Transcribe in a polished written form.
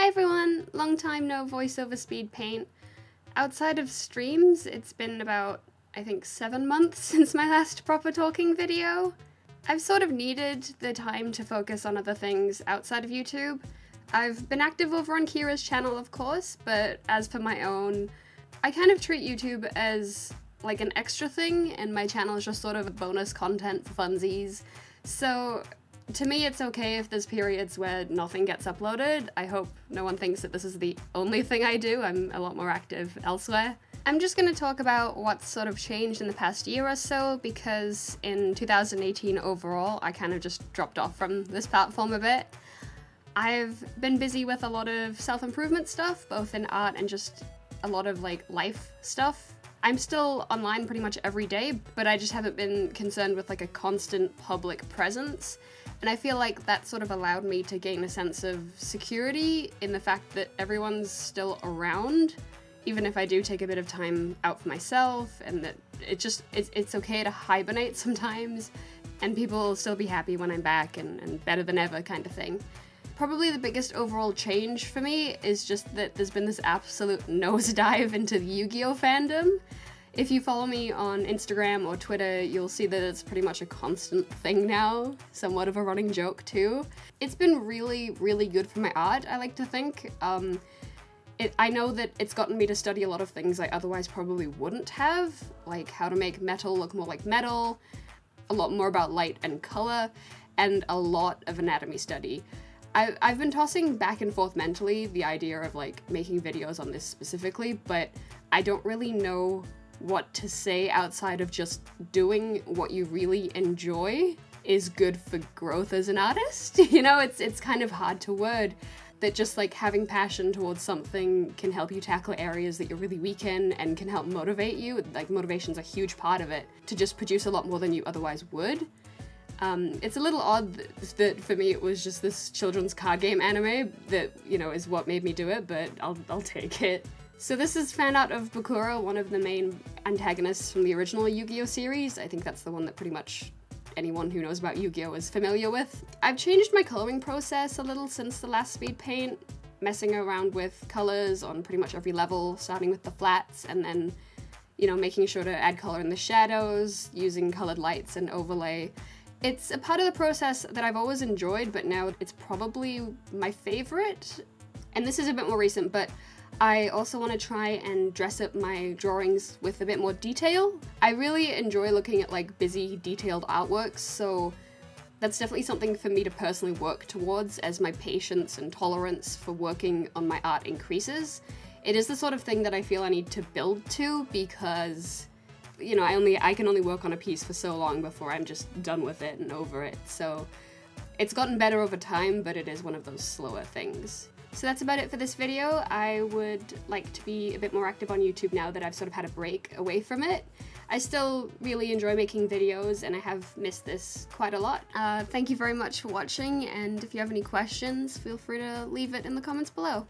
Hi everyone, long time no voiceover Speedpaint. Outside of streams, it's been about, I think, 7 months since my last proper talking video. I've sort of needed the time to focus on other things outside of YouTube. I've been active over on Kira's channel, of course, but as for my own, I kind of treat YouTube as like an extra thing, and my channel is just sort of bonus content for funsies. So to me, it's okay if there's periods where nothing gets uploaded. I hope no one thinks that this is the only thing I do. I'm a lot more active elsewhere. I'm just going to talk about what's sort of changed in the past year or so, because in 2018 overall, I kind of just dropped off from this platform a bit. I've been busy with a lot of self-improvement stuff, both in art and just a lot of like life stuff. I'm still online pretty much every day, but I just haven't been concerned with like a constant public presence. And I feel like that sort of allowed me to gain a sense of security in the fact that everyone's still around, even if I do take a bit of time out for myself, and that it's okay to hibernate sometimes, and people will still be happy when I'm back and better than ever kind of thing. Probably the biggest overall change for me is just that there's been this absolute nosedive into the Yu-Gi-Oh fandom. If you follow me on Instagram or Twitter, you'll see that it's pretty much a constant thing now, somewhat of a running joke too. It's been really, really good for my art, I like to think. I know that it's gotten me to study a lot of things I otherwise probably wouldn't have, like how to make metal look more like metal, a lot more about light and color, and a lot of anatomy study. I've been tossing back and forth mentally the idea of like making videos on this specifically, but I don't really know what to say outside of just doing what you really enjoy is good for growth as an artist. You know, it's kind of hard to word that just like having passion towards something can help you tackle areas that you're really weak in and can help motivate you. Like motivation's a huge part of it, to just produce a lot more than you otherwise would. It's a little odd that for me it was just this children's card game anime that, you know, is what made me do it, but I'll take it. So this is fan art of Bakura, one of the main antagonists from the original Yu-Gi-Oh series. I think that's the one that pretty much anyone who knows about Yu-Gi-Oh is familiar with. I've changed my coloring process a little since the last speed paint, messing around with colors on pretty much every level, starting with the flats and then, you know, making sure to add color in the shadows, using colored lights and overlay. It's a part of the process that I've always enjoyed, but now it's probably my favorite. And this is a bit more recent, but I also want to try and dress up my drawings with a bit more detail. I really enjoy looking at like busy, detailed artworks, so that's definitely something for me to personally work towards as my patience and tolerance for working on my art increases. It is the sort of thing that I feel I need to build to, because, you know, I can only work on a piece for so long before I'm just done with it and over it. So it's gotten better over time, but it is one of those slower things. So that's about it for this video. I would like to be a bit more active on YouTube now that I've sort of had a break away from it. I still really enjoy making videos, and I have missed this quite a lot. Thank you very much for watching, and if you have any questions, feel free to leave it in the comments below.